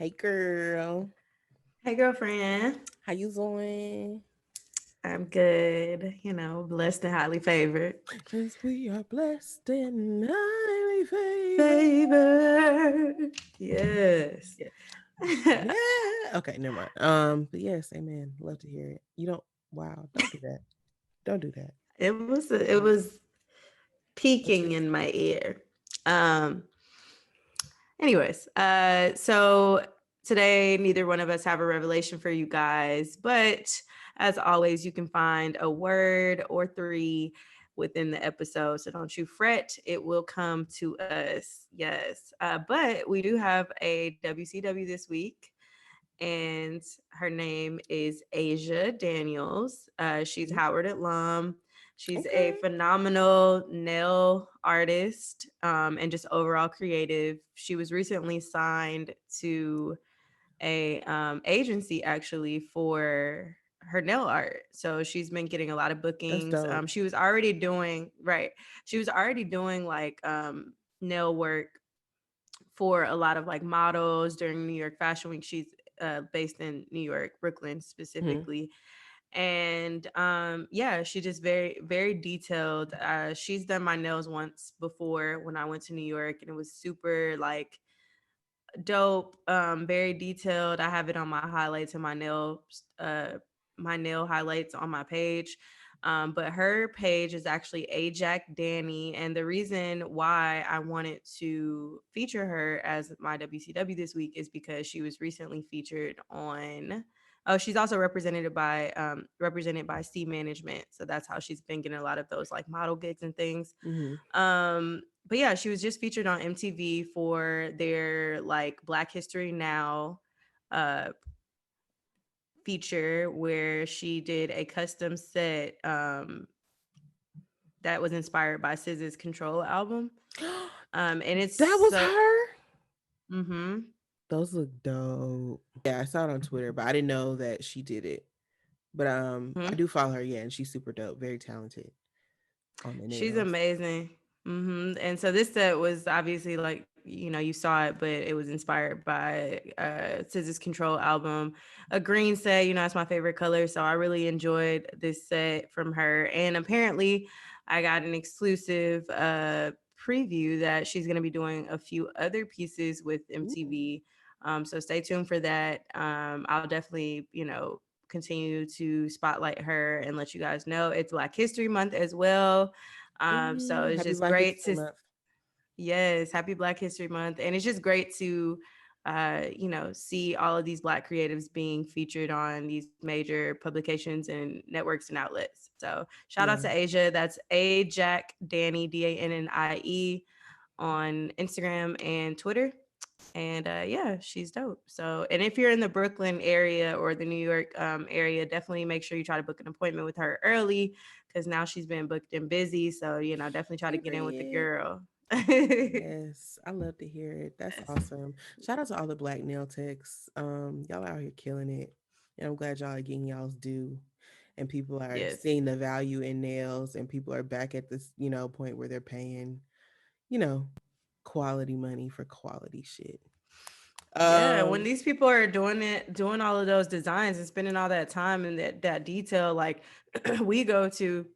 Hey girl, Hey, girlfriend. how you doing? I'm good. Blessed and highly favored. Cause we are blessed and highly favored. Favored. Yes. Yeah. Yeah. Okay, never mind. But yes, amen. Love to hear it. You don't wow, don't do that. Don't do that. it was What's peaking your in my ear. Um. Anyways, so today neither one of us have a revelation for you guys, but as always, you can find a word or three within the episode. So don't you fret, it will come to us. Yes. But we do have a WCW this week, and her name is Asia Daniels. She's Howard alum. She's a okay? phenomenal nail artist, and just overall creative. She was recently signed to a agency actually for her nail art. So she's been getting a lot of That's bookings. dope. She was already doing right. She was already doing like nail work for a lot of like models during New York Fashion Week. She's based in New York, Brooklyn Hmm. specifically. And yeah, she just very detailed. She's done my nails once before when I went to New York, and it was super like dope, very detailed. I have it on my highlights and my nail highlights on my page. But her page is actually Ajax Danny, and the reason why I wanted to feature her as my WCW this week is because she was recently featured on. Oh, she's also represented by C Management, so that's how she's been getting a lot of those like model gigs and things. Hmm. But yeah, she was just featured on MTV for their like Black History Now uh feature where she did a custom set that was inspired by SZA's Control album. And it's That was so her? mhm. Those look dope. Yeah, I saw it on Twitter, but I didn't know that she did it. But I Mhm. do follow her, yeah, and she's super dope, very talented on the She's nails. amazing. And so this set was obviously like, you saw it, but it was inspired by SZA's Control album. A green set, it's my favorite color, so I really enjoyed this set from her. And apparently I got an exclusive preview that she's going to be doing a few other pieces with Ooh. MTV. So stay tuned for that. I'll definitely, continue to spotlight her and let you guys know. It's Black History Month as well. So it's Happy just Black great History to, Month. yes, happy Black History Month. And it's just great to, see all of these Black creatives being featured on these major publications and networks and outlets. So shout out Yeah. to Asia. That's A Jack Danny, DANNIE, on Instagram and Twitter. And yeah, she's dope. So, and if you're in the Brooklyn area or the New York area, definitely make sure you try to book an appointment with her early, because now she's been booked and busy. So, definitely try to get in with the Period. girl. Yes. Yes, I love to hear it. That's awesome. Shout out to all the black nail techs. Y'all out here killing it. And I'm glad y'all are getting y'all's due. And people are Yes. seeing the value in nails and people are back at this, point where they're paying, you know, quality money for quality shit. Yeah, when Um, these people are doing all of those designs and spending all that time and that detail, like we go to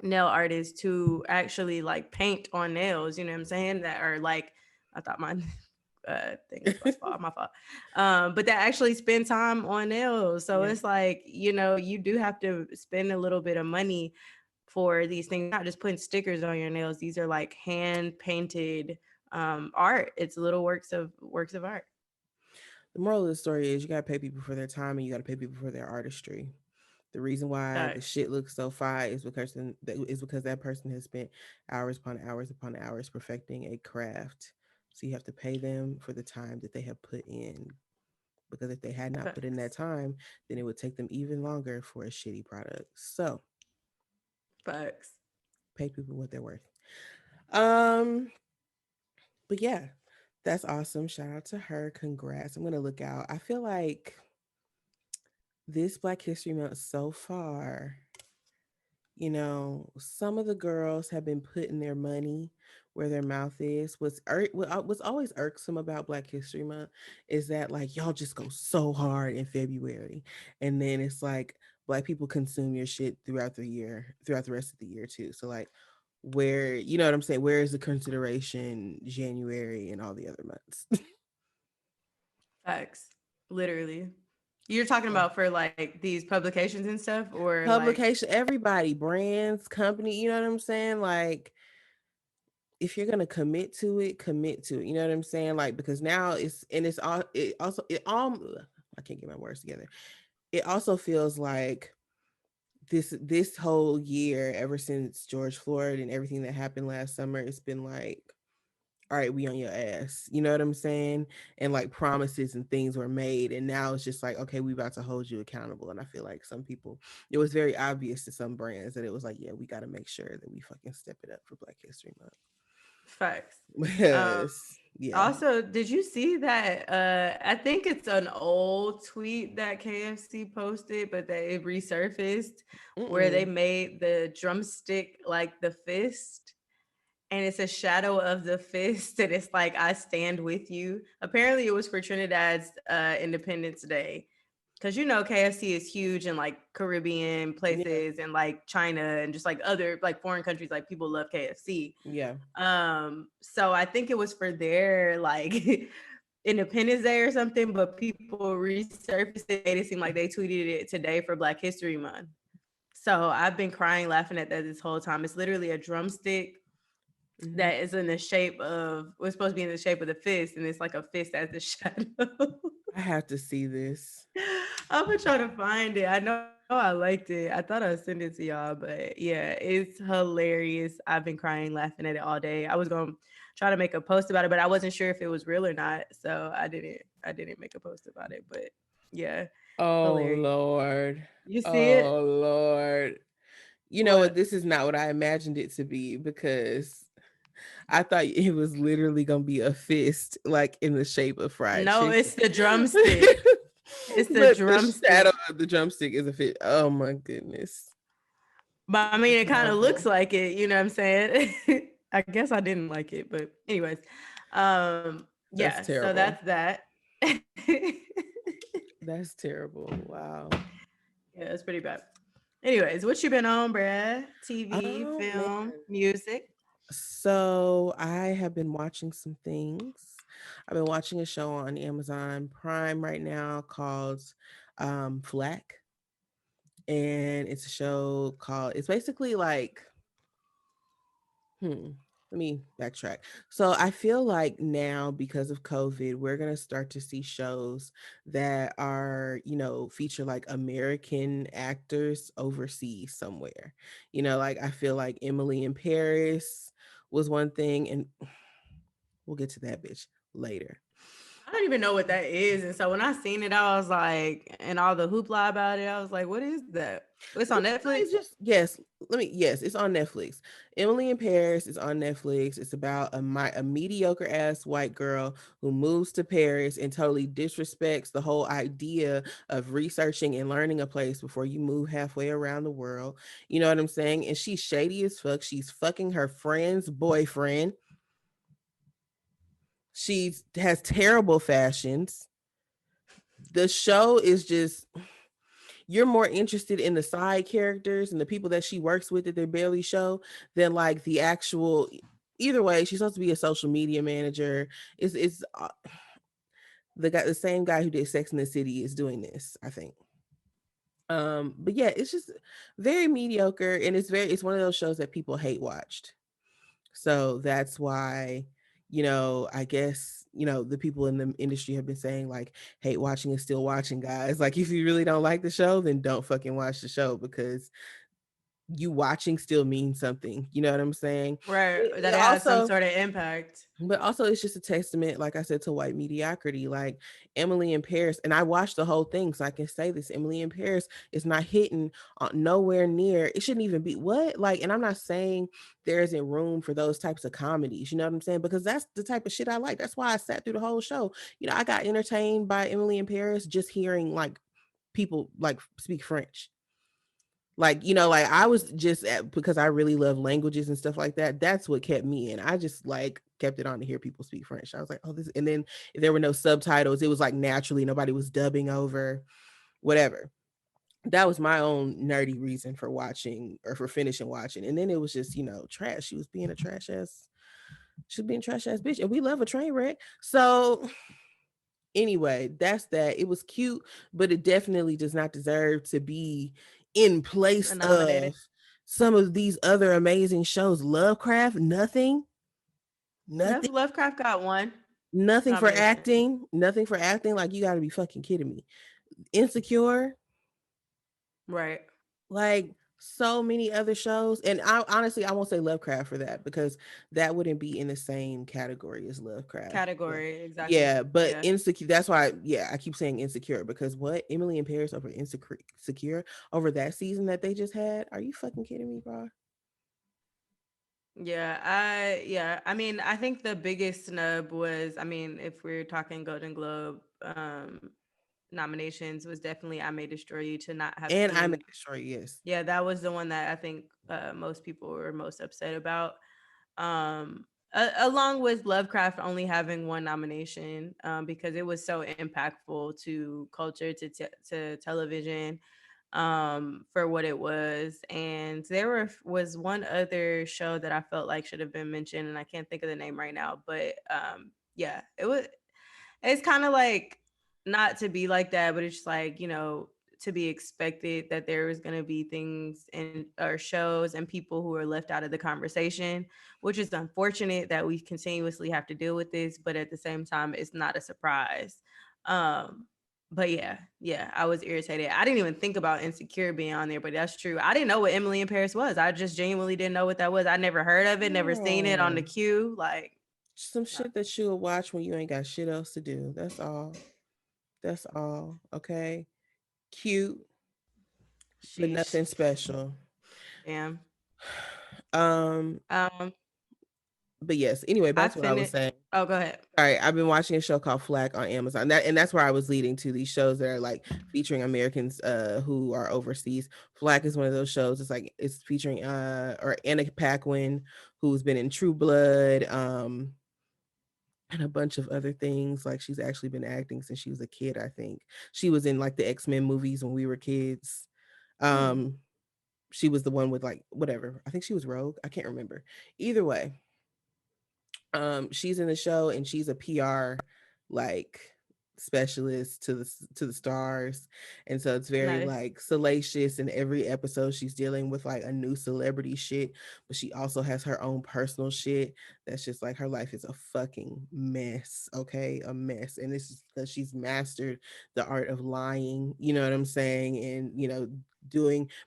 nail artists to actually like paint on nails, you know what I'm saying? That are like, I thought my thing was about to fall, my fault. But that actually spend time on nails. So yeah. it's like, you do have to spend a little bit of money for these things. You're not just putting stickers on your nails. These are like hand painted art. It's little works of art. The moral of the story is you gotta pay people for their time and you gotta pay people for their artistry. The reason why the Facts. shit looks so fire is because that person has spent hours upon hours upon hours perfecting a craft. So you have to pay them for the time that they have put in. Because if they had not put in that Facts. time, then it would take them even longer for a shitty product. So Facts. pay people what they're worth. Um, but yeah, that's awesome. Shout out to her. Congrats. I'm gonna look out. I feel like this Black History Month so far, some of the girls have been putting their money where their mouth is. What's always irksome about Black History Month is that like y'all just go so hard in February, and then it's like Black people consume your shit throughout the year, throughout the rest of the year too. So like, where you know what I'm saying? Where is the consideration January and all the other months? Facts. Literally. You're talking Yeah. about for like these publications and stuff, or like Publication, everybody, brands, company, you know what I'm saying? Like, if you're gonna commit to it. You know what I'm saying? Like, because now it's all it also it all I can't get my words together. It also feels like this whole year, ever since George Floyd and everything that happened last summer, it's been like, all right, we on your ass. You know what I'm saying? And like promises and things were made, and now it's just like, okay, we about to hold you accountable. And I feel like some people, it was very obvious to some brands that it was like, yeah, we got to make sure that we fucking step it up for Black History Month. facts. Um Because yeah. Also, did you see that I think it's an old tweet that KFC posted, but they resurfaced where they Mm-mm. made the drumstick like the fist, and it's a shadow of the fist, and it's like I stand with you. Apparently it was for Trinidad's Independence Day, because KFC is huge in like Caribbean Yeah. places and like China and just like other like foreign countries, like people love KFC. Yeah. So I think it was for their like Independence Day or something, but people resurfaced it and made it seem like they tweeted it today for Black History Month. So I've been crying laughing at that this whole time. It's literally a drumstick Hmm. that is in the shape of, was supposed to be in the shape of the fist, and it's like a fist as the shadow. I have to see this. I'm gonna try to find it. I know I liked it. I thought I'd send it to y'all, but yeah, it's hilarious. I've been crying, laughing at it all day. I was gonna try to make a post about it, but I wasn't sure if it was real or not, so I didn't. I didn't make a post about it, but yeah, Oh hilarious. Lord. You see it? Oh Lord. You know what? What? This is not what I imagined it to be, because I thought it was literally gonna be a fist, like in the shape of fried No, chicken. it's the drumstick. It's the But the shadow drumstick. of the drumstick is a fit. Oh my goodness. But I mean, That's it kind of looks horrible. like it. You know what I'm saying? I guess I didn't like it, but anyways, That's yeah. So terrible. that's that. Yeah, That's terrible. Wow. it's pretty bad. Anyways, what you been on, bruh? TV, Oh man. film, music. So I have been watching some things. I've been watching a show on Amazon Prime right now called Flack. And it's a show called, it's basically like, Hmm. Let me backtrack. So I feel like now, because of COVID, we're gonna start to see shows that are, feature like American actors overseas somewhere. Like I feel like Emily in Paris was one thing, and we'll get to that bitch later. I don't even know what that is, and so when I seen it, I was like, and all the hoopla about it, I was like, what is that? It's on Netflix. It's just yes. Yes, it's on Netflix. Emily in Paris is on Netflix. It's about a mediocre ass white girl who moves to Paris and totally disrespects the whole idea of researching and learning a place before you move halfway around the world. You know what I'm saying? And she's shady as fuck. She's fucking her friend's boyfriend. She has terrible fashions. The show is just, you're more interested in the side characters and the people that she works with that they barely show than like the actual. Either way, she's supposed to be a social media manager. It's the same guy who did Sex in the City is doing this, I think. But yeah, it's just very mediocre, and it's one of those shows that people hate watched. So that's why, I guess, the people in the industry have been saying like, hate watching is still watching, guys. Like, if you really don't like the show, then don't fucking watch the show, because you watching still means something. You know what I'm saying? Right, It that it has some also, sort of impact. but also it's just a testament, like I said, to white mediocrity. Like Emily in Paris, and I watched the whole thing, so I can say this: Emily in Paris is not hitting nowhere near. It shouldn't even be what like. And I'm not saying there isn't room for those types of comedies. You know what I'm saying? Because that's the type of shit I like. That's why I sat through the whole show. I got entertained by Emily in Paris just hearing like people like speak French. Like, like I was just because I really love languages and stuff like that. That's what kept me in. I just like kept it on to hear people speak French. I was like, oh, this. And then if there were no subtitles, it was like naturally nobody was dubbing over, whatever. That was my own nerdy reason for watching or for finishing watching. And then it was just, trash. She was being a trash ass. She was being a trash ass bitch, and we love a train wreck. So anyway, that's that. It was cute, but it definitely does not deserve to be in place Nominated. of some of these other amazing shows. Lovecraft, nothing, No, nothing, Lovecraft got one nothing for nomination. acting, nothing for acting. Like, you got to be fucking kidding me. Insecure, Right. like so many other shows. And I honestly, I won't say Lovecraft for that because that wouldn't be in the same category as Lovecraft. But Category, exactly. yeah, but Yeah. insecure. That's why, yeah, I keep saying Insecure because what Emily in Paris over Insecure over that season that they just had. Are you fucking kidding me, bro? Yeah, I mean, I think the biggest snub was, I mean, if we're talking Golden Globe nominations, was definitely I May Destroy You, to not have And I May seen. Destroy You, yes. Yeah, that was the one that I think most people were most upset about. Along with Lovecraft only having one nomination, because it was so impactful to culture, to television, for what it was. And was one other show that I felt like should have been mentioned, and I can't think of the name right now. But yeah, it's kind of like, not to be like that, but it's just like, to be expected that there was going to be things and or shows and people who are left out of the conversation, which is unfortunate that we continuously have to deal with this, but at the same time it's not a surprise. um but yeah, I was irritated. I didn't even think about Insecure being on there, but that's true. I didn't know what Emily in Paris was. I just genuinely didn't know what that was. I never heard of it, never seen it on the Girl, queue. Like, some no. shit that you'll watch when you ain't got shit else to do. That's all. That's all. Okay. Cute, but Sheesh. nothing special. Damn. Um, Um, but yes, anyway, I back to what I was finished. saying. Oh, go ahead. All right, I've been watching a show called Flack on Amazon. And that's where I was leading to, these shows that are like featuring Americans who are overseas. Flack is one of those shows. It's like it's featuring or Anna Paquin, who's been in True Blood, and a bunch of other things. Like, she's actually been acting since she was a kid, I think. She was in like the X-Men movies when we were kids. Hmm. Um she was the one with like whatever. I think she was Rogue. I can't remember. Either way, she's in the show and she's a PR like specialist to the stars, and so it's very Nice. like salacious. In every episode she's dealing with like a new celebrity shit, but she also has her own personal shit that's just like, her life is a fucking mess. Okay, a mess. And this is because she's mastered the art of lying, you know what I'm saying, and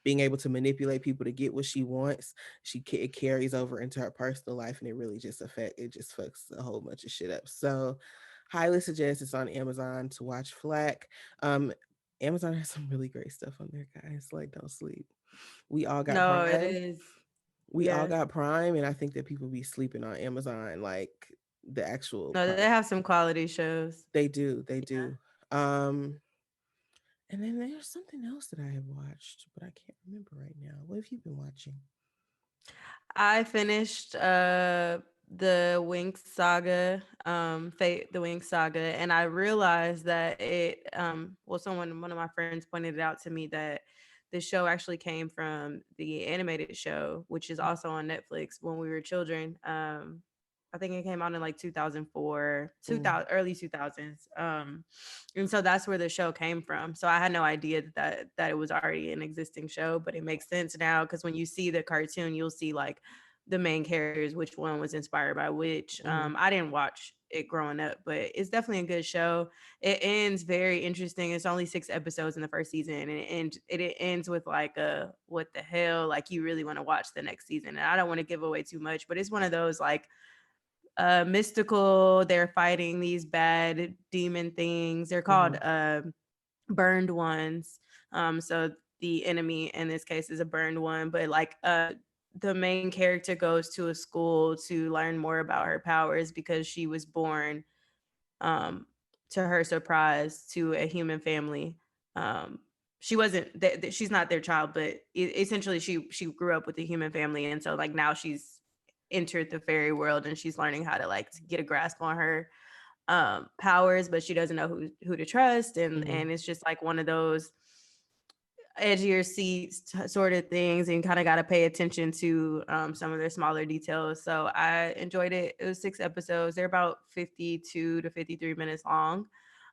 being able to manipulate people to get what she wants. It carries over into her personal life, and it really just it just fucks a whole bunch of shit up. So highly suggest. It's on Amazon to watch. Flack. um Amazon has some really great stuff on there, guys. Like, don't sleep. We all got No, it Prime. is. We all Yeah. got Prime, and I think that people be sleeping on Amazon, like the actual No, they Prime. have some quality shows. They do, they Yeah. do. um and then there's something else that I have watched, but I can't remember right now. What have you been watching? I finished the Wing Saga, Fate the Wing Saga, and I realized that one of my friends pointed it out to me that the show actually came from the animated show, which is also on Netflix, When We Were Children. I think it came out in like 2004, Mm, 2000, early 2000s. And so that's where the show came from. So I had no idea that it was already an existing show, but it makes sense now because when you see the cartoon, you'll see like the main characters, which one was inspired by which. mm, I didn't watch it growing up, but it's definitely a good show. It ends very interesting. It's only 6 episodes in the first season, and it ends with like a what the hell, like you really want to watch the next season. And I don't want to give away too much, but it's one of those like mystical. They're fighting these bad demon things. They're called mhm, burned ones. So the enemy in this case is a burned one, but like the main character goes to a school to learn more about her powers because she was born, um to her surprise, to a human family. Um she wasn't she's not their child, but essentially she grew up with a human family, and so like now she's entered the fairy world and she's learning how to like to get a grasp on her powers, but she doesn't know who to trust, Mm-hmm. and it's just like one of those edge of your seats sort of things, and you kind of got to pay attention to some of their smaller details. So I enjoyed it. It was 6 episodes. They're about 52 to 53 minutes long,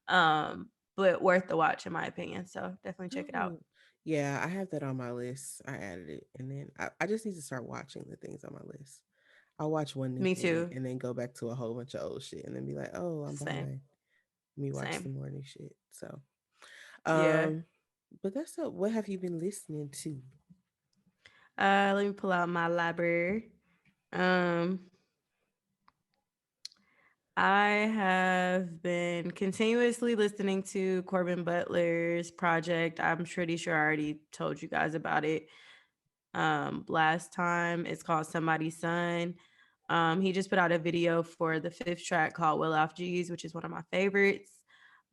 but worth the watch in my opinion. So definitely check it out. Oh, yeah, I have that on my list. I added it, and then I just need to start watching the things on my list. I'll watch one new Me thing too. and then go back to a whole bunch of old shit, and then be like, "Oh, I'm Same. behind." Let me watch Same. some more new shit. So, Yeah. um, but that's up. What have you been listening to? Let me pull out my library. Um, I have been continuously listening to Corbin Butler's project. I'm pretty sure I already told you guys about it last time. It's called Somebody's Son. He just put out a video for the fifth track called Well Off G's, which is one of my favorites.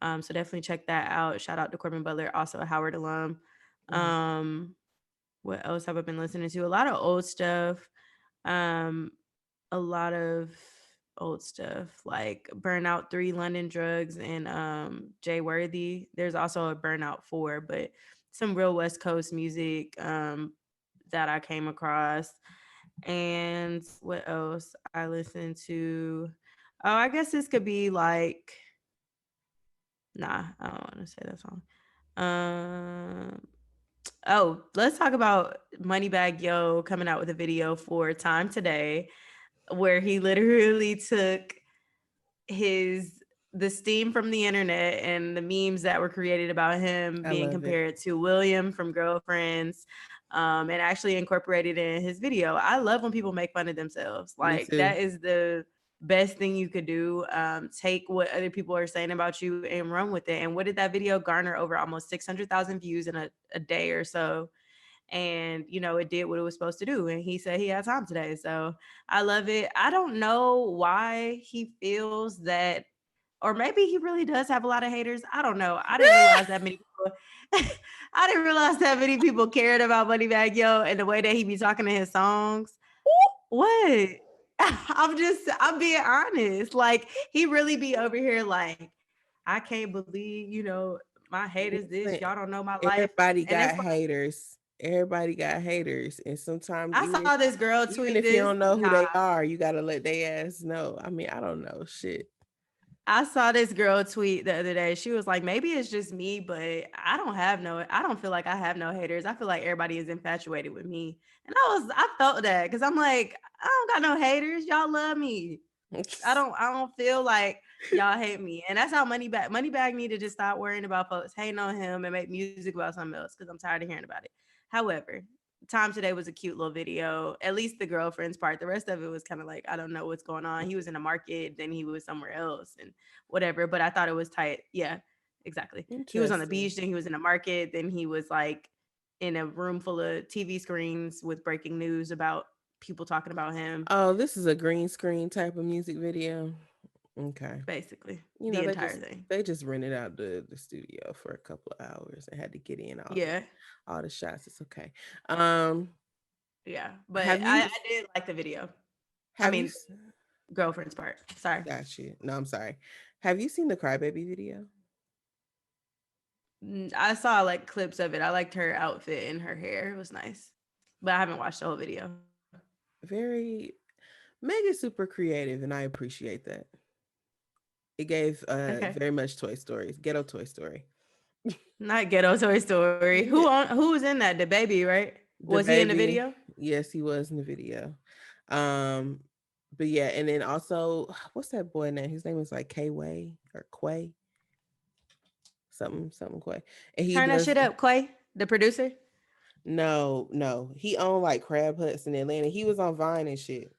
So definitely check that out. Shout out to Corbin Butler, also a Howard alum. Mm-hmm. Um, what else have I been listening to? A lot of old stuff. Um, a lot of old stuff like Burnout 3, London Drugs, and Jay Worthy. There's also a Burnout 4, but some real West Coast music that I came across. And what else I listened to? Oh, I guess this could be like, nah, I don't want to say that song. Um, oh, let's talk about Moneybag Yo coming out with a video for Time Today, where he literally took his the steam from the internet and the memes that were created about him I being love it. compared to William from Girlfriends, and actually incorporated in his video. I love when people make fun of themselves. Me Like too. that is the best thing you could do. Take what other people are saying about you and run with it. And what did that video garner? Over almost 600,000 views in a day or so, and it did what it was supposed to do, and he said he had time today. So I love it. I don't know why he feels that, or maybe he really does have a lot of haters. I don't know. I didn't realize that many people I didn't realize that many people cared about Moneybag Yo and the way that he be talking in his songs. What? I'm being honest. Like he really be over here like, I can't believe, my haters this, Listen, y'all don't know my life. everybody And got it's like, haters. Everybody got haters, and sometimes I saw this girl even tweet if you this. don't know who Nah, they are, you gotta let their ass know. I mean, I don't know shit. I saw this girl tweet the other day. She was like, maybe it's just me, but I don't feel like I have no haters. I feel like everybody is infatuated with me. And I felt that because I'm like, I don't got no haters. Y'all love me. I don't feel like y'all hate me. And that's how Moneybag need to just stop worrying about folks hating on him and make music about something else, because I'm tired of hearing about it. However, Time Today was a cute little video, at least the girlfriend's part. The rest of it was kind of like, I don't know what's going on. He was in a market, then he was somewhere else and whatever. But I thought it was tight. Yeah, exactly. He was on the Interesting. beach, then he was in a market, then he was like in a room full of TV screens with breaking news about people talking about him, Oh, this is a green screen type of music video. Okay. basically You the know, entire thing. they just rented out the studio for a couple of hours and had to get in Yeah. all the shots. It's okay. Um, Yeah. But have I you did like the video. I have you mean, girlfriend's part. Sorry. got you? No, I'm sorry. Have you seen the Crybaby video? I saw like clips of it. I liked her outfit and her hair. It was nice. But I haven't watched the whole video. Very Meg is super creative, and I appreciate that. It gave Okay. very much Toy Stories, ghetto Toy Story. Not Ghetto Toy Story. Yeah, Who was in that? The baby, right? the Was he in the baby. video? Yes, he was in the video. Um, but yeah, and then also, what's that boy name? His name is like K Way or Quay, something Quay, and he Turn that does. shit up, Quay, the producer. No, he owned like crab huts in Atlanta. He was on Vine and shit.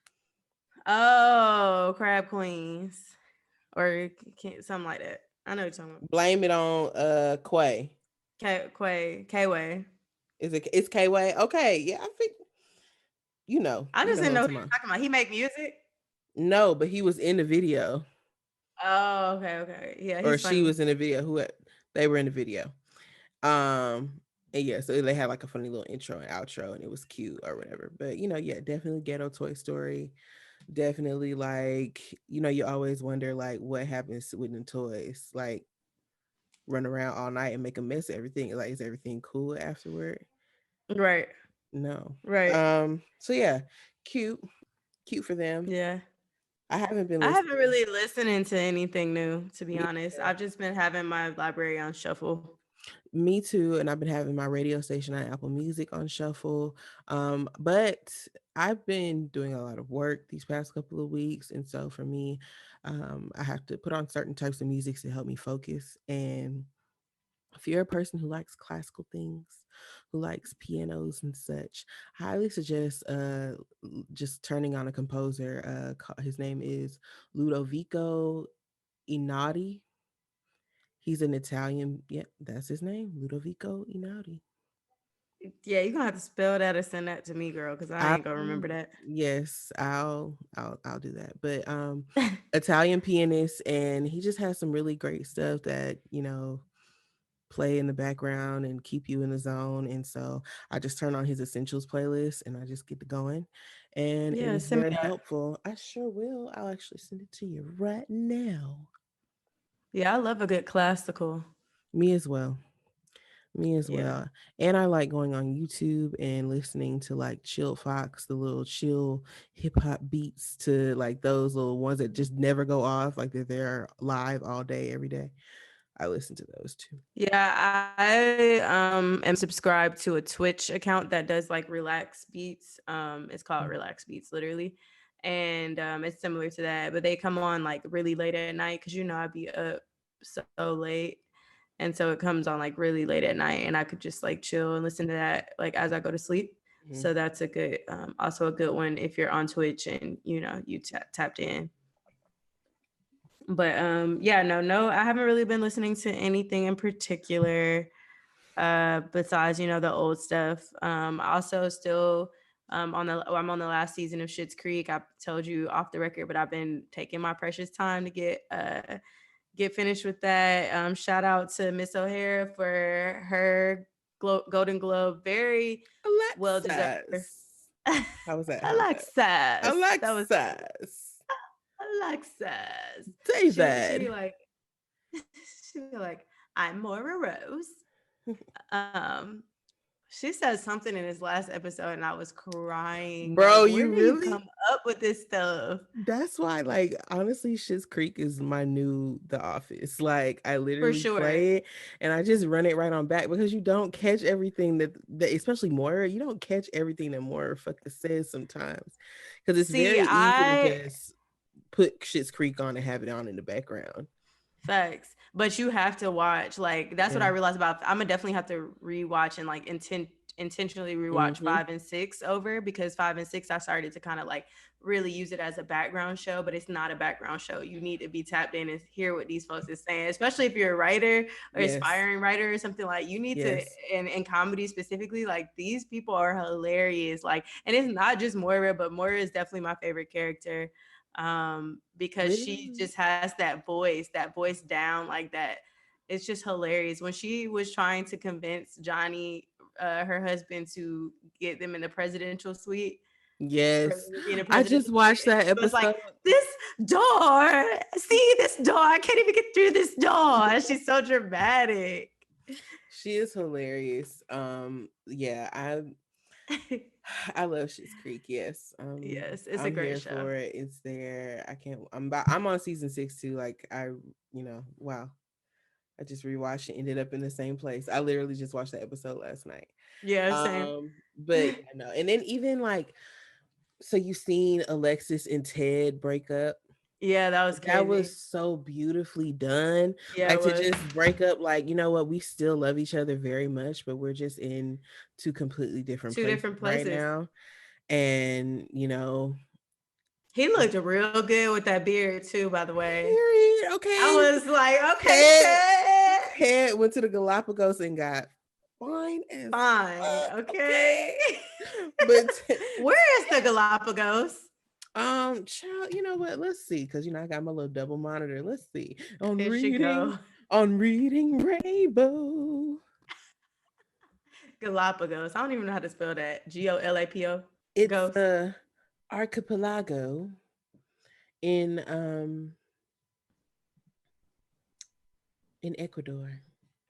Oh, Crab Queens. Or something like that. I know what you're talking Blame it on Quay. about. K Way. Is it's K Way? Okay, yeah, I think I you just know who didn't I'm know who talking you about. were talking about. He make music? No, but he was in the video, Oh, okay, okay. Yeah, or he's she funny. was in the video. They were in the video. And yeah, so they had like a funny little intro and outro, and it was cute or whatever. But yeah, definitely ghetto Toy Story. Definitely like, you always wonder like what happens with the toys. Like run around all night and make a mess of everything. Like, is everything cool afterward? Right. No. Right. So yeah, cute. Cute for them. Yeah. I haven't been I haven't listening. really listening to anything new, to be Me honest. either. I've just been having my library on shuffle. Me too. And I've been having my radio station on Apple Music on shuffle. But I've been doing a lot of work these past couple of weeks. And so for me, I have to put on certain types of music to help me focus. And if you're a person who likes classical things, who likes pianos and such, highly suggest just turning on a composer. His name is Ludovico Einaudi. He's an Italian. Yeah, that's his name, Ludovico Einaudi. Yeah, you're gonna have to spell that or send that to me, girl, because I I ain't gonna remember that. yes, I'll do that. But Italian pianist, and he just has some really great stuff that play in the background and keep you in the zone. And so I just turn on his essentials playlist and I just get to going, and it Yeah, is send me very that. helpful. I sure will. I'll actually send it to you right now. Yeah, I love a good classical. Me as well. Me as Yeah. well. And I like going on YouTube and listening to like Chill Fox, the little chill hip hop beats, to like those little ones that just never go off, like they're there live all day, every day. I listen to those too. Yeah, I am subscribed to a Twitch account that does like relax beats. It's called Mm. Relax Beats, literally. And it's similar to that, but they come on like really late at night because I'd be up so late. And so it comes on like really late at night, and I could just like chill and listen to that like as I go to sleep. Mhm. So that's a good, also a good one if you're on Twitch and you tapped in. But yeah, no, I haven't really been listening to anything in particular besides the old stuff. I also still I'm on the last season of Schitt's Creek. I told you off the record, but I've been taking my precious time to get finished with that. Shout out to Miss O'Hara for her Golden Globe, very well deserved. Alexis. How was that? How was that? Alexis, that was Alexis. Alexis. She David. like she be like, I'm Moira Rose. Um, she said something in his last episode, and I was crying. Bro, Like, where you do you really? come up with this stuff? That's why, like, honestly, Schitt's Creek is my new The Office. Like, I For literally sure. play it and I just run it right on back, because you don't catch everything that especially Moira, you don't catch everything that Moira fucking says sometimes. Because it's See, very easy to I just put Schitt's Creek on and have it on in the background. facts, but you have to watch. Like, that's what I Yeah. realized about. I'm gonna definitely have to rewatch and like intentionally rewatch Mm-hmm. 5 and 6 over, because 5 and 6 I started to kind of like really use it as a background show, but it's not a background show. You need to be tapped in and hear what these folks is saying, especially if you're a writer or Yes. aspiring writer or something. Like, you need to, Yes. in comedy specifically, like these people are hilarious. Like, and it's not just Moira, but Moira is definitely my favorite character, because she Literally. just has that voice down like that. It's just hilarious when she was trying to convince Johnny, her husband, to get them in the presidential suite, for Yes. them to be in a I presidential just suite, watched and that she was like, episode. this door, see this door, I can't even get through this door. She's so dramatic. She is hilarious. Yeah, I love Schitt's Creek. Yes. Yes, it's a I'm great here show. for it. It's there. I can't. I'm on season 6 too. Like, wow. I just rewatched it. Ended up in the same place. I literally just watched that episode last night. Yeah, same. But yeah, no. And then even like, so you seen Alexis and Ted break up? Yeah, that was That crazy. was so beautifully done. Yeah, Like, it to was just break up, like, you know what, we still love each other very much, but we're just in two completely different two places different right places. now. And He looked real good with that beard too, by the way. period. I Okay. was like, okay, Ted Ted. Ted went to the Galapagos and got fine as Fine. fuck. Okay. Okay. But Where is the Galapagos? child, you know what? Let's see, because I got my little double monitor. Let's see. Here she go. On reading Rainbow. Galapagos. I don't even know how to spell that. Golapo. It's Ghost. archipelago in in Ecuador.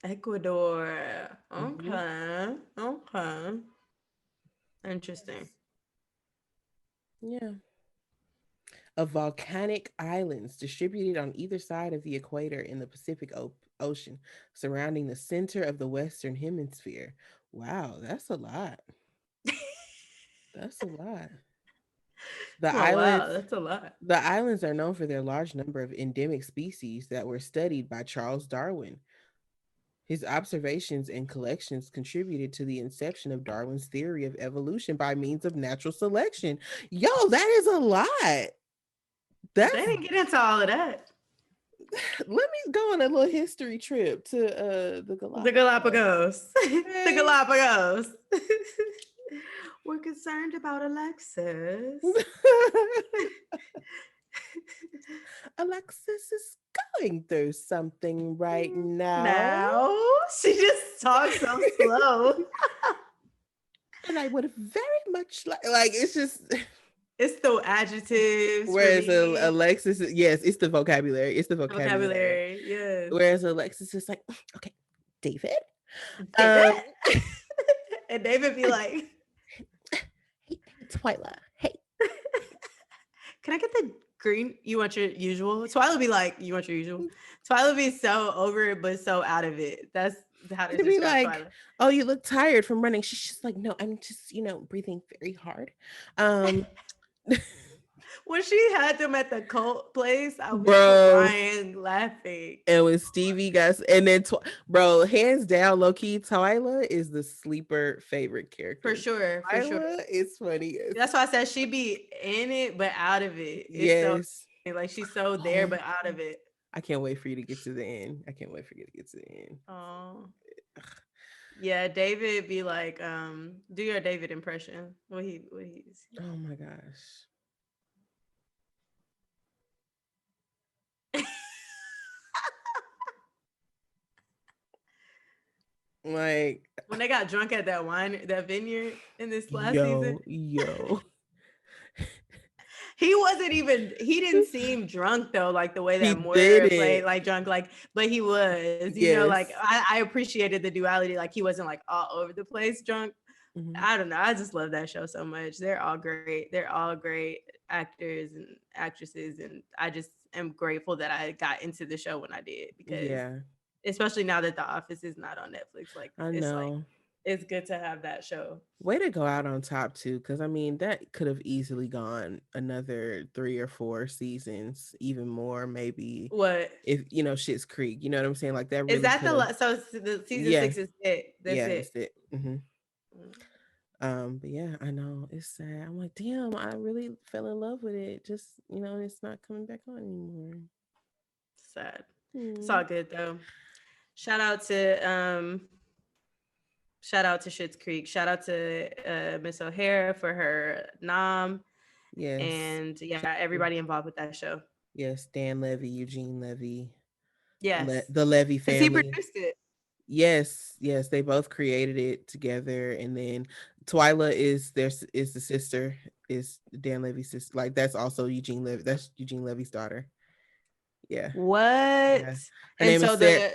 Ecuador. Hmm. Okay. Okay. Interesting. Yeah. Of volcanic islands distributed on either side of the equator in the Pacific Ocean, surrounding the center of the Western Hemisphere. Wow, that's a lot. That's a lot. The Oh wow, islands that's a lot. the islands are known for their large number of endemic species that were studied by Charles Darwin. His observations and collections contributed to the inception of Darwin's theory of evolution by means of natural selection. Yo, that is a lot. They That's didn't get into all of that. let me go on a little history trip to the The Galapagos. Galapagos. The Okay. Galapagos. We're concerned about Alexis. Alexis is going through something right now. Now she just talks so slow. And I would very much like it's just It's the adjectives for whereas me. Alexis, yes, it's the vocabulary. It's the vocabulary. Vocabulary, yes. Whereas Alexis is like, okay, David. David. Um, And David be like, hey, Twyla. Hey, can I get the green? You want your usual? Twyla be like, you want your usual? Twyla be so over it, but so out of it. That's how to to be describe like, Twyla. oh, you look tired from running. She's just like, no, I'm just, breathing very hard. Um, When she had them at the cult place, I'll be bro. crying, laughing. And when Stevie got, and then, bro, hands down, low key, Twyla is the sleeper favorite For character. sure, for sure. Twyla is funny. That's why I said she be in it, but out of it. It's so Yes. like she's so there, Oh, but out of it. I can't wait for you to get to the end. I can't wait for you to get to the end. Oh. Yeah, David be like, do your David impression. What he's Oh my gosh. Like, when they got drunk at that vineyard in this last season. yo. He didn't seem drunk though, like the way He that Moira played didn't. like drunk, like, but he was, like Yes. I appreciated the duality, like he wasn't like all over the place drunk. Mhm. I don't know. I just love that show so much. They're all great. They're all great actors and actresses. And I just am grateful that I got into the show when I did, because Yeah, especially now that The Office is not on Netflix, I know. it's good to have that show. Way to go out on top too, because I mean that could have easily gone another 3 or 4 seasons, even more, maybe What if Shit's Creek. You know what I'm saying? Like that is really that could have. so the season Yeah, 6 is it. That's yeah, it. that's it. But yeah, I know it's sad. I'm like, damn, I really fell in love with it. Just it's not coming back on anymore. Sad. It's Hmm. all good though. Shout out to shout out to Schitt's Creek. Shout out to Miss O'Hara for her nom, Yes. and yeah, everybody involved with that show. Yes, Dan Levy, Eugene Levy, Yes, the Levy because he family. produced it. Yes, yes, they both created it together, and then Twyla is the sister, is Dan Levy's sister. Like that's also Eugene Levy. That's Eugene Levy's daughter. Yeah, What? yeah. Her And name is so Sarah.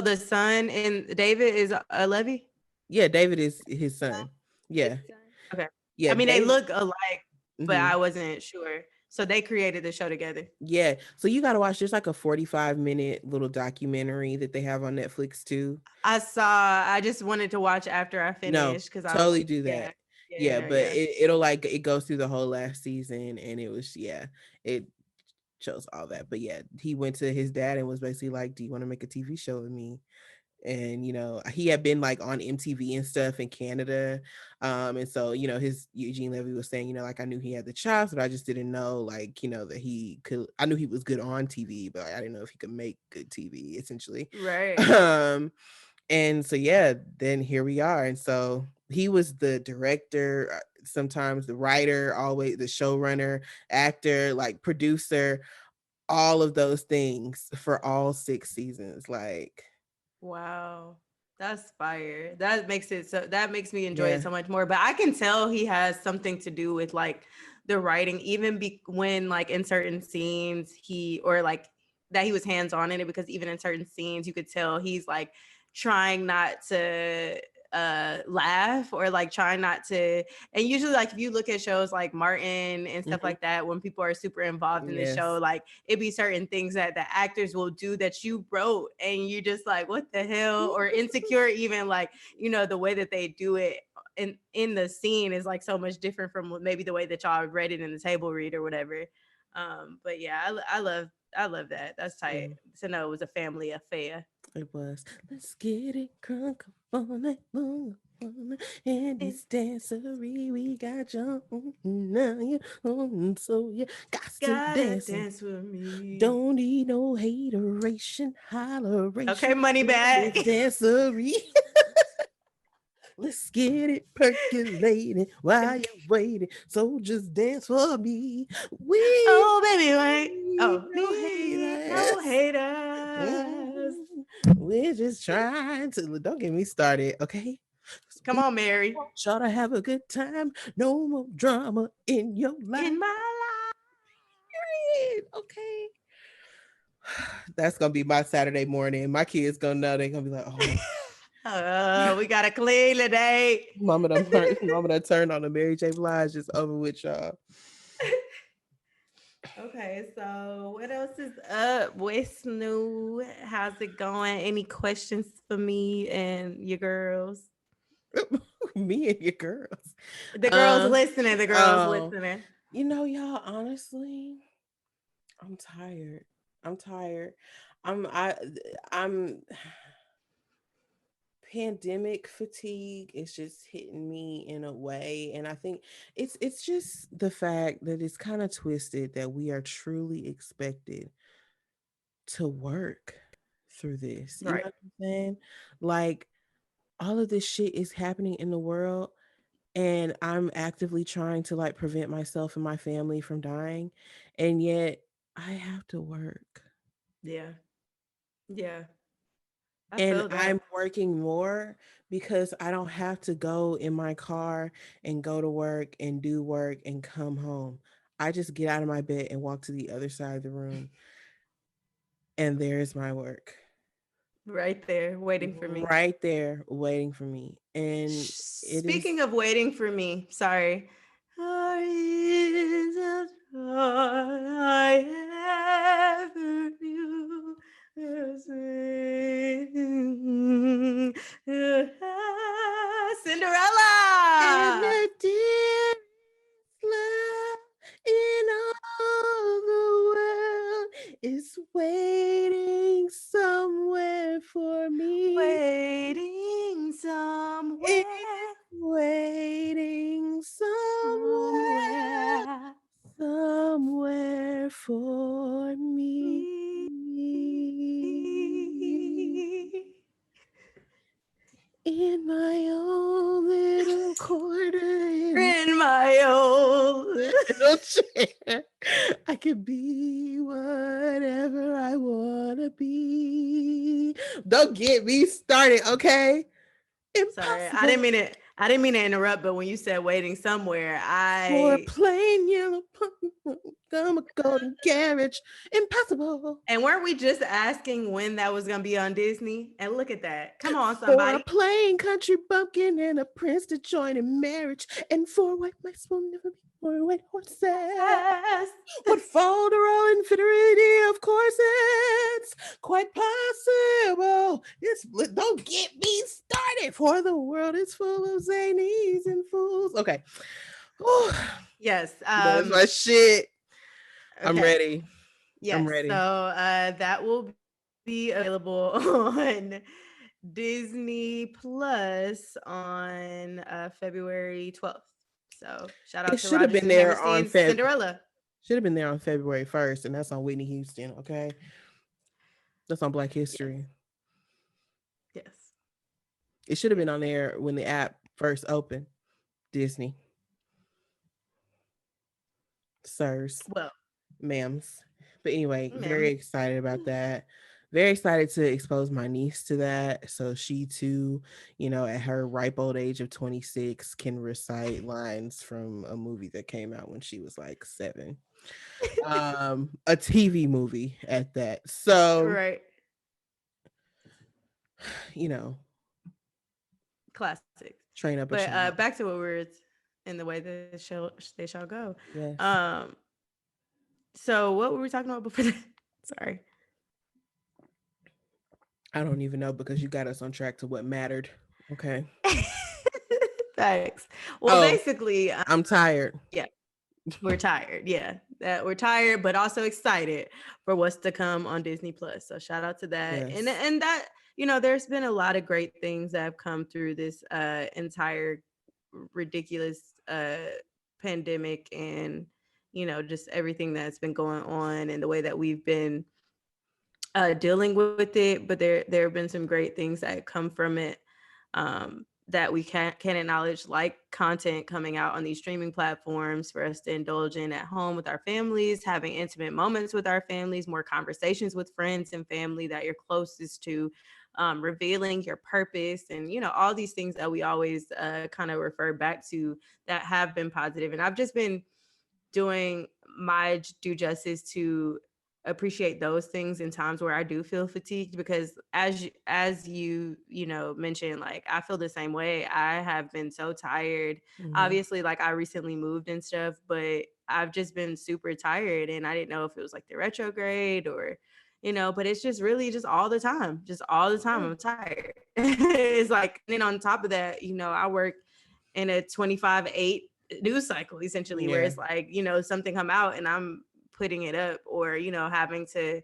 the son and David is a Levy. Yeah, David is his son. Yeah, Okay. yeah, I mean, they David. look alike, but Hmm. I wasn't sure. So they created the show together. Yeah, so you got to watch. There's like a 45-minute little documentary that they have on Netflix too. I saw. I just wanted to watch after I No, finished because I was, totally do yeah, that. Yeah, yeah, but yeah. it'll like it goes through the whole last season, and it was it shows all that. But yeah, he went to his dad and was basically like, "Do you want to make a TV show with me?" And he had been like on MTV and stuff in Canada, and so his Eugene Levy was saying, like I knew he had the chops, but I just didn't know like that he could. I knew he was good on TV, but I didn't know if he could make good TV essentially. Right. Um, and so yeah, then here we are, and so he was the director, sometimes the writer, always the showrunner, actor, like producer, all of those things for all 6 seasons. Like, Wow. That's fire. That makes it so that makes me enjoy Yeah. it so much more. But I can tell he has something to do with like the writing, even when like in certain scenes he or like that he was hands on in it because even in certain scenes you could tell he's like trying not to laugh or like trying not to, and usually like if you look at shows like Martin and stuff Mhm. like that, when people are super involved in the show, Yes. like it be certain things that the actors will do that you wrote and you just like what the hell, or Insecure, even like the way that they do it in the scene is like so much different from maybe the way that y'all read it in the table read or whatever. But yeah, I love that. That's tight Yeah, to know it was a family affair. it was. Let's get it crunk up on it, long on it. And Eh, this dancery we got you on now you on, so you got to gotta dance. dance with me. Don't need no hateration, Okay, holleration money in bag. this dancery. Let's get it percolating while you're waiting. So just dance for me. We Oh baby, wait. need Oh, no hate, no haters. haters. Mm, we're just trying to, don't get me started, okay? Come We on, Mary. want y'all to have a good time. No more drama in your life. In my life. Period. Okay. That's gonna be my Saturday morning. My kids gonna know, they're gonna be like, oh my We gotta clean today. mama done turned on the Mary J. Blige is over with y'all. Okay, so what else is up? What's new? How's it going? Any questions for me and your girls? Me and your girls. The girls Uh listening. The girls oh, listening. y'all, honestly, I'm tired. I'm tired. I'm pandemic fatigue is just hitting me in a way, and I think it's just the fact that it's kind of twisted that we are truly expected to work through this. You know Right. what I'm saying? Like all of this shit is happening in the world, and I'm actively trying to like prevent myself and my family from dying, and yet I have to work. Yeah. Yeah. I And feel that. I'm working more because I don't have to go in my car and go to work and do work and come home. I just get out of my bed and walk to the other side of the room, and there's my work Right there, waiting for me. right there waiting for me. And it is, Speaking of waiting for me, sorry. Is all I ever knew was and Cinderella. the dearest love in all the world is waiting somewhere for me. Waiting It's somewhere, waiting somewhere, somewhere. somewhere for me. Me. In my own little corner, in In my old. my little chair, I can be whatever I want to be. Don't get me started, okay? Sorry, I didn't Impossible. mean it. I didn't mean to interrupt, but when you said waiting somewhere, For a I plain yellow come a golden carriage. Impossible. and weren't we just asking when that was gonna be on Disney? And look at that. Come on, For a somebody. plain country bumpkin and a prince to join in marriage. And four white mice will never be four white horses. Yes. Would fall to roll infinity of courses. Quite possible. It's, don't get me started. For the world is full of zanies and fools. Okay. Whew. Yes. That's my shit. I'm Okay. ready. I'm Yes. So ready. that will be available on Disney Plus on February 12th. So shout It out to should have Rogers been and there on Hammerstein's Feb. Cinderella. Should have been there on February 1st, and that's on Whitney Houston. Okay, that's on Black Yes. History. Yes. It should have been Yes. on there when the app first opened. Disney, sirs, Well, ma'ams. But anyway, very ma'am. excited about that. very excited to expose my niece to that. So she too, at her ripe old age of 26, can recite lines from a movie that came out when she was like 7. A TV movie at that. So, Right. you know, Classics. train up a But child. back to what we were in the way that they shall go. Yes. Um, so what were we talking about before that? Sorry. I don't even know because you got us on track to what mattered. Okay. Thanks. Well, Oh, basically, I'm tired. yeah, we're tired. Yeah, that we're tired, but also excited for what's to come on Disney Plus. So shout out to that, Yes. and that there's been a lot of great things that have come through this entire ridiculous pandemic, and just everything that's been going on and the way that we've been dealing with it. But there have been some great things that come from it, that we can acknowledge, like content coming out on these streaming platforms for us to indulge in at home with our families, having intimate moments with our families, more conversations with friends and family that you're closest to, revealing your purpose, and all these things that we always kind of refer back to that have been positive. And I've just been doing my due justice to appreciate those things in times where I do feel fatigued, because as you mentioned, like I feel the same way. I have been so tired. Hmm. Obviously, like I recently moved and stuff, but I've just been super tired, and I didn't know if it was like the retrograde or but it's just really just all the time. Just all the time Yeah. I'm tired. It's like, and then on top of that, I work in a 25/8 news cycle essentially, where Yeah. it's like something come out and I'm putting it up, or having to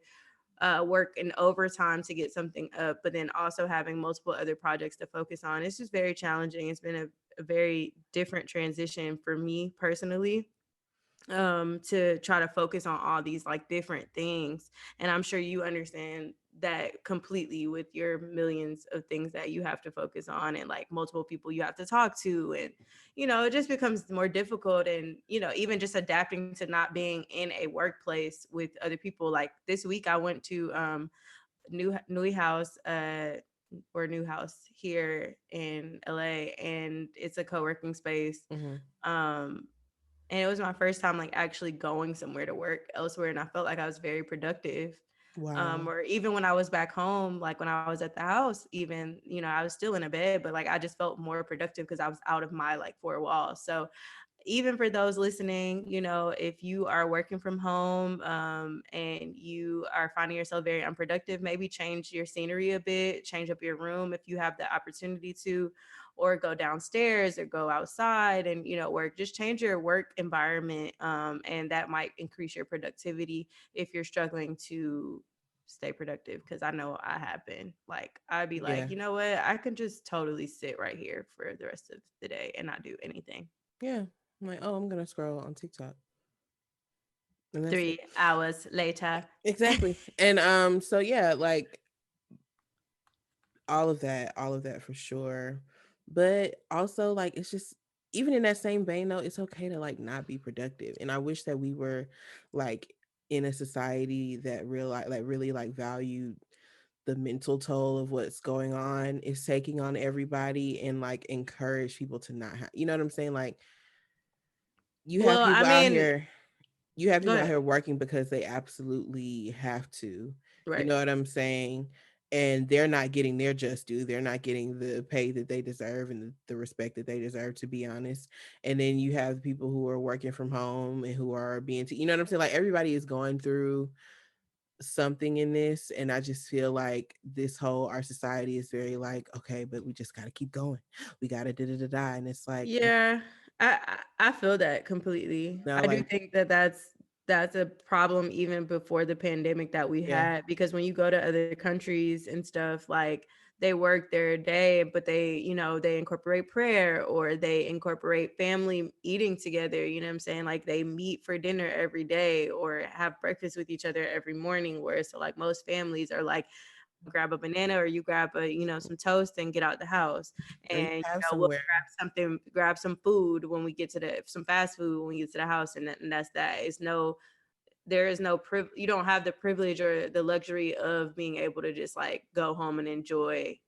work in overtime to get something up, but then also having multiple other projects to focus on. It's just very challenging. It's been a very different transition for me personally, to try to focus on all these like different things. And I'm sure you understand that completely with your millions of things that you have to focus on, and like multiple people you have to talk to, and it just becomes more difficult. And even just adapting to not being in a workplace with other people. Like this week I went to new house or new house here in LA, and it's a co-working space. Hmm. um and it was my first time like actually going somewhere to work elsewhere, and I felt like I was very productive. Wow. Or even when I was back home, like when I was at the house, even I was still in a bed, but like I just felt more productive because I was out of my like four walls. So even for those listening, if you are working from home, and you are finding yourself very unproductive, maybe change your scenery a bit, change up your room if you have the opportunity to, or go downstairs or go outside and, work. Just change your work environment. And that might increase your productivity if you're struggling to stay productive. Cause I know I have been like, I'd be like, Yeah. you know what? I can just totally sit right here for the rest of the day and not do anything. Yeah. I'm like, oh, I'm gonna scroll on TikTok. And that's it. 3 hours later. Exactly. And so yeah, like all of that for sure. But also like it's just, even in that same vein though, it's okay to like not be productive. And I wish that we were like in a society that really like valued the mental toll of what's going on is taking on everybody, and like encourage people to not have, you know what I'm saying? Like you have Well, I people out mean, here, you have go people out ahead. here working because they absolutely have to. You Right. know what I'm saying? And they're not getting their just due. They're not getting the pay that they deserve and the respect that they deserve, to be honest. And then you have people who are working from home and who are you know what I'm saying? Like everybody is going through something in this. And I just feel like our society is very like, okay, but we just got to keep going. We got to da da da da. And it's like, Yeah, I feel that completely. now, I do like, think that that's a problem even before the pandemic that we yeah, had, because when you go to other countries and stuff, like they work their day, but they incorporate prayer, or they incorporate family eating together. You know what I'm saying? Like they meet for dinner every day or have breakfast with each other every morning. Whereas so like most families are like, grab a banana, or you grab a some toast and get out the house. or you And have we'll somewhere. grab some food when we get to some fast food when we get to the house, and that's that. It's no there is no you don't have the privilege or the luxury of being able to just like go home and enjoy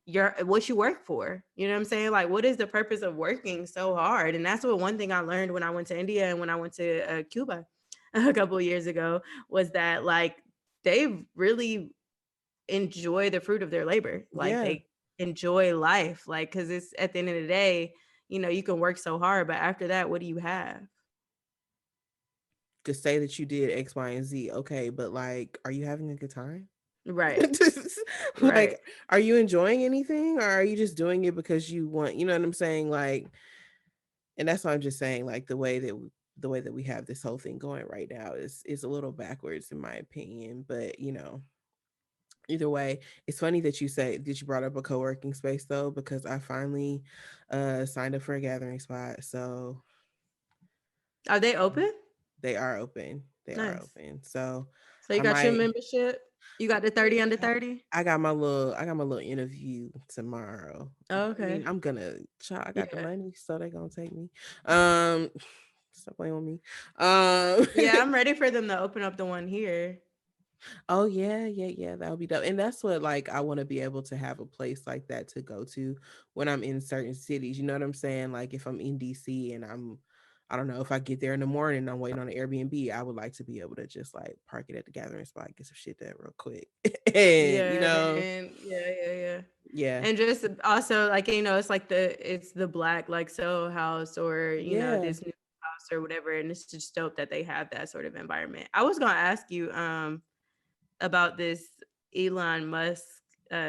your what you work for. You know what I'm saying? Like, what is the purpose of working so hard? And that's what one thing I learned when I went to India and when I went to Cuba a couple of years ago was that like they really enjoy the fruit of their labor. Like Yeah. they enjoy life. Like, cause it's at the end of the day, you know, you can work so hard, but after that, what do you have? To say that you did X, Y, and Z, okay, but like, are you having a good time? Right. Right. Like, are you enjoying anything, or are you just doing it because you want? You know what I'm saying? Like, and that's why I'm just saying, like, the way that we have this whole thing going right now is a little backwards in my opinion. But either way, it's funny that you say that you brought up a co-working space though, because I finally signed up for a gathering spot. So Are they open? they are open. They are Nice. open. So So you I got your might membership? You got the 30 under yeah, 30? I got my little interview tomorrow. Oh, I mean, okay. I'm gonna child, I got the Yeah. money, so they gonna take me. Um Stop playing with me. Um Yeah, I'm ready for them to open up the one here. Oh yeah, yeah, yeah. That would be dope. And that's what like I want to be able to have a place like that to go to when I'm in certain cities. You know what I'm saying? Like if I'm in DC and I don't know, if I get there in the morning and I'm waiting on an Airbnb, I would like to be able to just like park it at the gathering spot, get some shit done real quick. And Yeah, and yeah. yeah. And just also like you know, it's the black like Soho house or you know Yeah. this new house or whatever, and it's just dope that they have that sort of environment. I was gonna ask you about this Elon Musk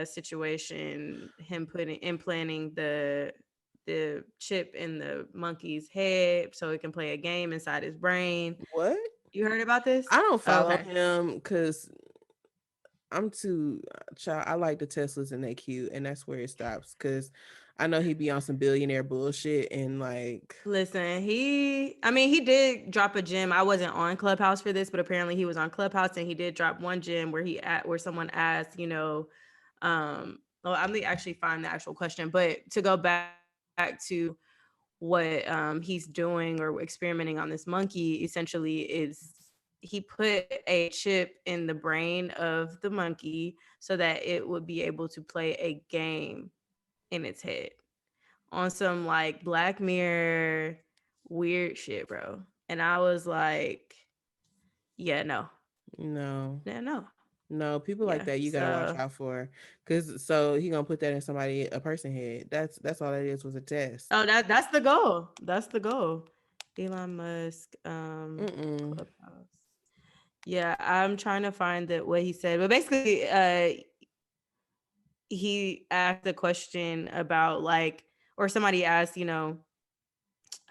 situation, him putting implanting the chip in the monkey's head so it can play a game inside his brain. What? You heard about this? I don't Oh, follow okay. him because I'm too child. I like the Teslas and they cute, and that's where it stops. Cause I know he be on some billionaire bullshit and like Listen, I mean, he did drop a gem. I wasn't on Clubhouse for this, but apparently he was on Clubhouse and he did drop one gem where where someone asked, you know, well, I'm gonna actually find the actual question, but to go back to what he's doing or experimenting on this monkey essentially is he put a chip in the brain of the monkey so that it would be able to play a game in its head on some like Black Mirror weird shit, bro. And I was like, yeah, no, no. yeah, no, No, people yeah. like that you gotta watch So, out for, cause so he gonna put that in a person head. That's all that is was a test. oh, that's the goal. That's the goal. Elon Musk, Mm-mm. Clubhouse. Yeah, I'm trying to find what he said, but basically, he asked a question about like, or somebody asked, you know,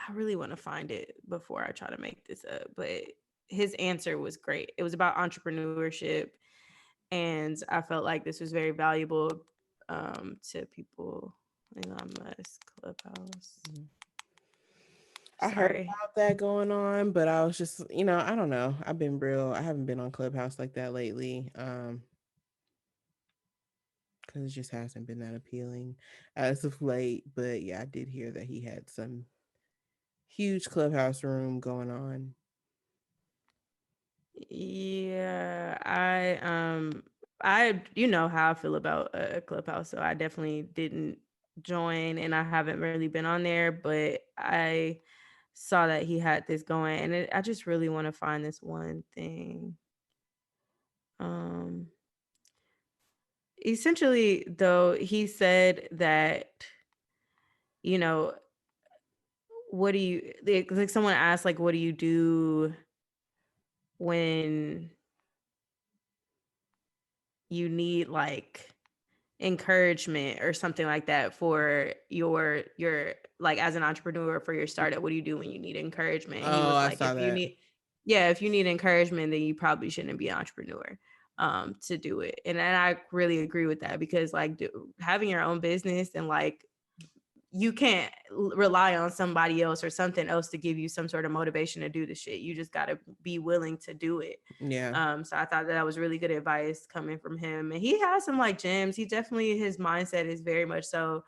I really want to find it before I try to make this up, but his answer was great. It was about entrepreneurship, and I felt like this was very valuable to people. Elon Musk Clubhouse. I heard Sorry. about that going on, but I was just, I don't know. I haven't been on Clubhouse like that lately. Because it just hasn't been that appealing as of late. But yeah, I did hear that he had some huge Clubhouse room going on. Yeah, I you know how I feel about Clubhouse, so I definitely didn't join, and I haven't really been on there, but I saw that he had this going, and I just really want to find this one thing. Um, Essentially, though, he said that you know what do you like someone asked like what do you do when you need like encouragement or something like that for your like as an entrepreneur for your startup. What do you do when you need encouragement? And he Oh, was I like, saw that. if you need encouragement, then you probably shouldn't be an entrepreneur to do it. And I really agree with that because like having your own business and like you can't rely on somebody else or something else to give you some sort of motivation to do the shit. You just got to be willing to do it. Yeah. So I thought that was really good advice coming from him. And he has some like gems. He definitely, his mindset is very much so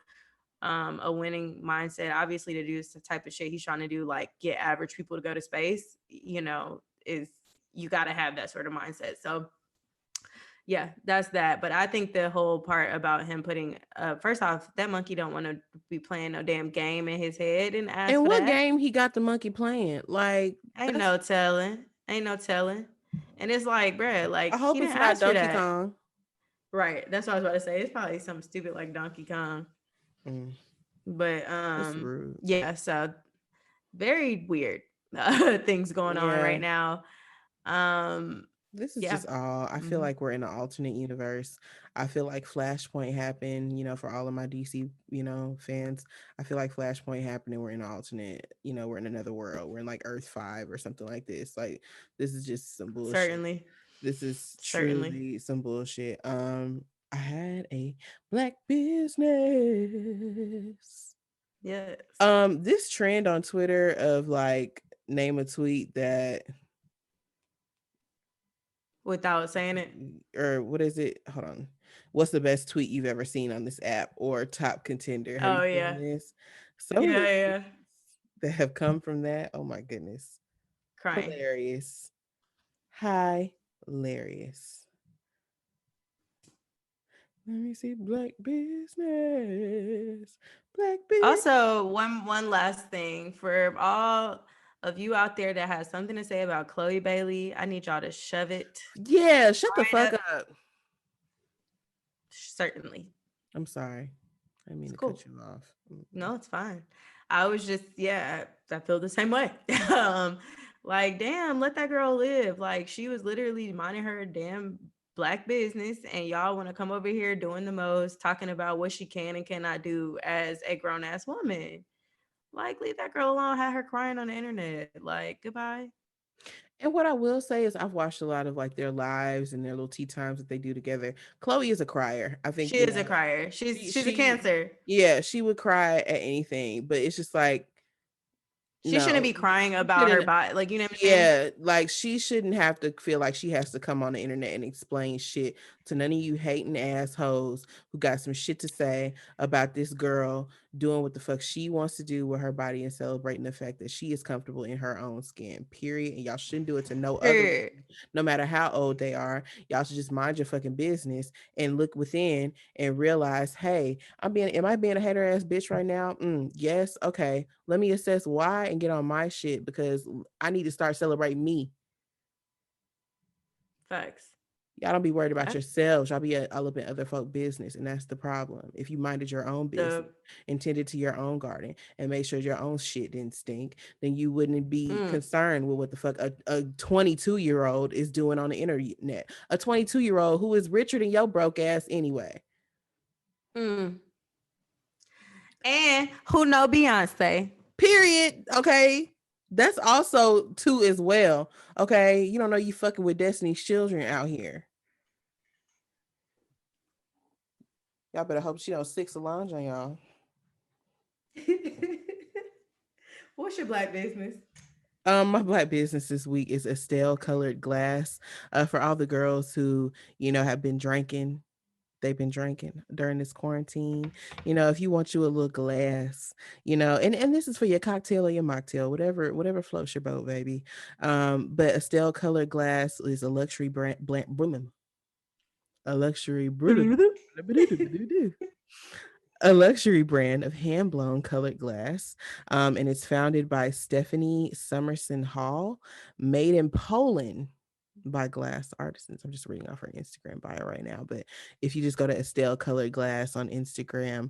a winning mindset. Obviously, to do this type of shit he's trying to do, like get average people to go to space, you know, is you got to have that sort of mindset. So yeah, that's that. But I think the whole part about him putting first off, that monkey don't want to be playing no damn game in his head and ask And for what that. game he got the monkey playing? Like Ain't that's no telling. Ain't no telling. And it's like, bruh, I like hope he it's didn't not ask for Donkey that. Kong. Right. That's what I was about to say. It's probably something stupid like Donkey Kong. Mm, But that's rude. yeah, so very weird things going on right Yeah. now. Um This is yeah. just all. I feel Mhm. like we're in an alternate universe. I feel like Flashpoint happened, for all of my DC, fans. I feel like Flashpoint happened and we're in an alternate, we're in another world. We're in like Earth 5 or something like this. Like this is just some bullshit. Certainly. This is Certainly. truly some bullshit. I had a black business. Yes. This trend on Twitter of like name a tweet that Without saying it. or what is it? Hold on. What's the best tweet you've ever seen on this app or top contender? Have you Oh seen yeah. this? Some of Yeah, the yeah. tweets that have come from that, oh my goodness. Crying. Hilarious. Hilarious. Let me see black business. Black business. Also, one last thing for all of you out there that has something to say about Chloe Bailey, I need y'all to shove it Yeah, shut the right fuck up. up. Certainly. I'm sorry. I didn't mean It's to cut cool. you off. Mm-mm. No, it's fine. I was just, yeah, I feel the same way. Like, damn, let that girl live. Like, she was literally minding her damn black business, and y'all want to come over here doing the most, talking about what she can and cannot do as a grown ass woman. Like, leave that girl alone. Had her crying on the internet. Like, goodbye. And what I will say is I've watched a lot of like their lives and their little tea times that they do together. Chloe is a crier. I think, She is a crier. she She's a cancer. yeah, she would cry at anything, but it's just like She shouldn't no, be crying you about her shouldn't. body. Like, you know what I'm saying? Yeah, like she shouldn't have to feel like she has to come on the internet and explain shit to none of you hating assholes who got some shit to say about this girl doing what the fuck she wants to do with her body and celebrating the fact that she is comfortable in her own skin. Period. And y'all shouldn't do it to no other Period. woman, no matter how old they are. Y'all should just mind your fucking business and look within and realize, hey, am I being a hater ass bitch right now? Yes. Okay. Let me assess why and get on my shit because I need to start celebrating me. Facts. Y'all don't be worried about Facts. yourselves. Y'all be all up in other folk business, and that's the problem. If you minded your own business, The and tended to your own garden, and made sure your own shit didn't stink, then you wouldn't be concerned with what the fuck a 22-year-old is doing on the internet. A 22-year-old who is richer than your broke ass anyway. mm. And who know Beyonce? Period. Okay. That's also too as well. Okay. You don't know you fucking with Destiny's Children out here. Y'all better hope she don't sick Solange on y'all. What's your black business? My black business this week is Estelle colored glass. For all the girls who, have been drinking, they've been drinking during this quarantine. If you want you a little glass, and this is for your cocktail or your mocktail, whatever floats your boat, baby. But Estelle colored glass is a luxury a luxury a luxury brand of hand blown colored glass. And it's founded by Stephanie Summerson Hall, made in Poland by glass artisans. I'm just reading off her Instagram bio right now. But if you just go to Estelle Colored Glass on Instagram,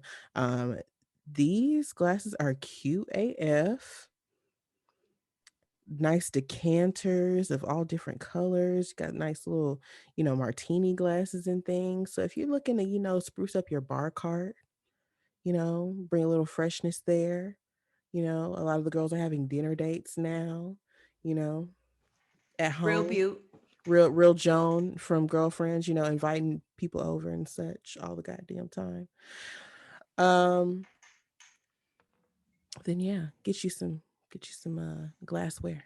these glasses are cute AF. Nice decanters of all different colors. Got nice little, martini glasses and things. So if you're looking to, spruce up your bar cart, bring a little freshness there. A lot of the girls are having dinner dates now, you know, at Real home. beaut. Real Joan from Girlfriends, inviting people over and such all the goddamn time. Um, then yeah, get you some glassware.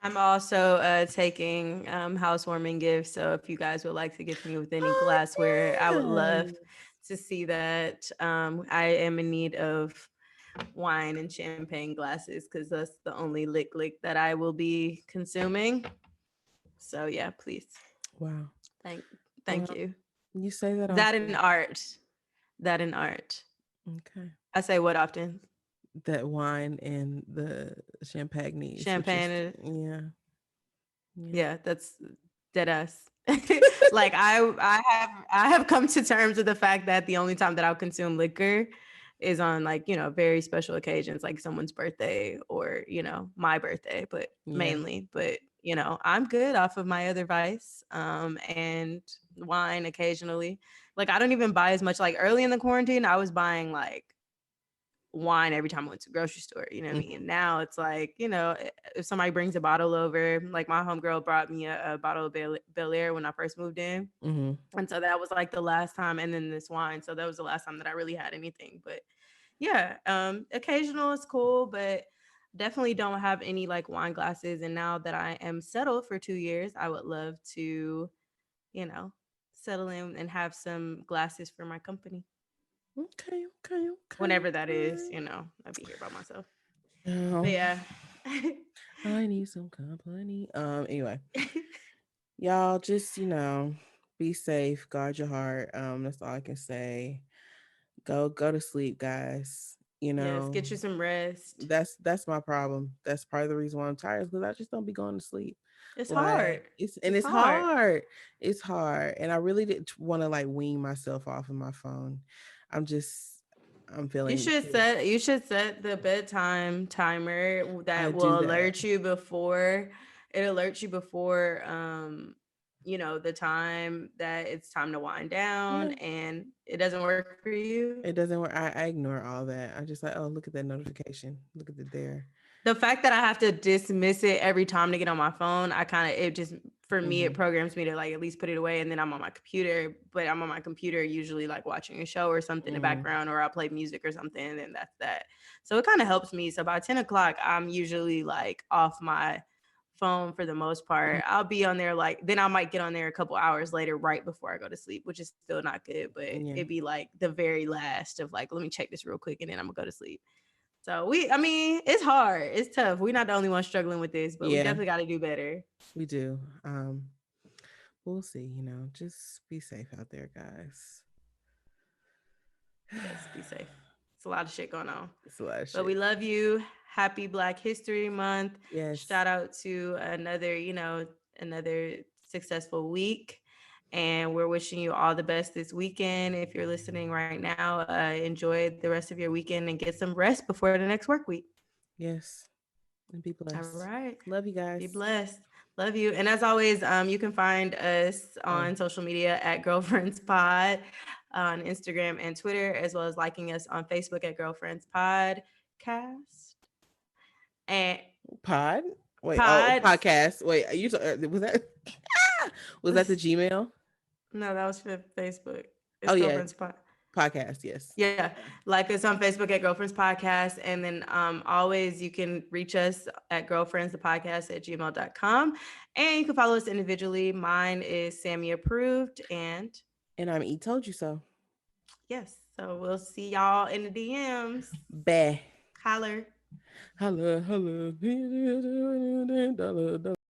I'm also taking housewarming gifts. So if you guys would like to gift me with any Oh glassware, I would love yeah. to see that. I am in need of wine and champagne glasses because that's the only lick that I will be consuming. So yeah, please. Wow. Thank thank Well, you. you say that That in often. art. That in art. Okay. I say what often? That wine and the champagne is what you're. Champagne. Yeah. Yeah. Yeah, that's dead ass. Like I have come to terms with the fact that the only time that I'll consume liquor is on, like, very special occasions, like someone's birthday or, my birthday, but Yeah. mainly. But I'm good off of my other vice, and wine occasionally. Like I don't even buy as much. Like early in the quarantine, I was buying like wine every time I went to the grocery store. You know what I Mhm. mean? Now it's like, if somebody brings a bottle over, like my homegirl brought me a bottle of Bel Air when I first moved in. Mhm. And so that was like the last time. And then this wine. So that was the last time that I really had anything. But yeah, occasional is cool, but definitely don't have any like wine glasses. And now that I am settled for 2 years, I would love to, you know, settle in and have some glasses for my company. Okay. Okay. Okay. Whenever that is, Okay. I'll be here by myself. But Oh, yeah. I need some company. Anyway, y'all just be safe, guard your heart. That's all I can say. Go to sleep, guys. Yes, get you some rest. That's my problem. That's part of the reason why I'm tired, because I just don't be going to sleep. It's hard. Like It's it's hard. hard. It's hard. And I really didn't want to like wean myself off of my phone. I'm just I'm feeling You should set the bedtime timer I that do will that. alert you before it alerts you before the time that it's time to wind down, Yeah. and it doesn't work for you. It doesn't work. I ignore all that. I just like, oh, look at that notification. Look at it there. The fact that I have to dismiss it every time to get on my phone, it just, for me, it Mm-hmm. programs me to like at least put it away, and then I'm on my computer. But I'm on my computer usually like watching a show or something in the Mm-hmm. background, or I'll play music or something, and then that's that. So it kind of helps me. So by 10 o'clock, I'm usually like off my phone for the most part. I'll be on there, like, then I might get on there a couple hours later, right before I go to sleep, which is still not good, but Yeah. it'd be like the very last of like, let me check this real quick, and then I'm gonna go to sleep. So it's hard. It's tough. We're not the only ones struggling with this, but we Yeah, definitely got to do better. we do. We'll see, just be safe out there, guys. Yes, be safe. It's a lot of shit going on. It's a lot of But we shit. love you. Happy Black History Month. Yes. Shout out to another successful week. And we're wishing you all the best this weekend. If you're listening right now, enjoy the rest of your weekend and get some rest before the next work week. Yes. And be All blessed. right. Love you Be guys. blessed. Love you. And as always, you can find us Oh, on social media at Girlfriends Pod on Instagram and Twitter, as well as liking us on Facebook at Girlfriends Podcast and pod. Wait. Oh, Pods. podcast. Wait. Was that was that the Gmail? No, that was for Facebook. Oh It's yeah, Girlfriends Pod. podcast. Yes. Yeah, like us on Facebook at Girlfriends Podcast. And then always you can reach us at girlfriendsthepodcast@gmail.com. And you can follow us individually. Mine is Sammy Approved. And And I told you so. yes, so we'll see y'all in the DMs. Bah. Holler. Hello. Hello.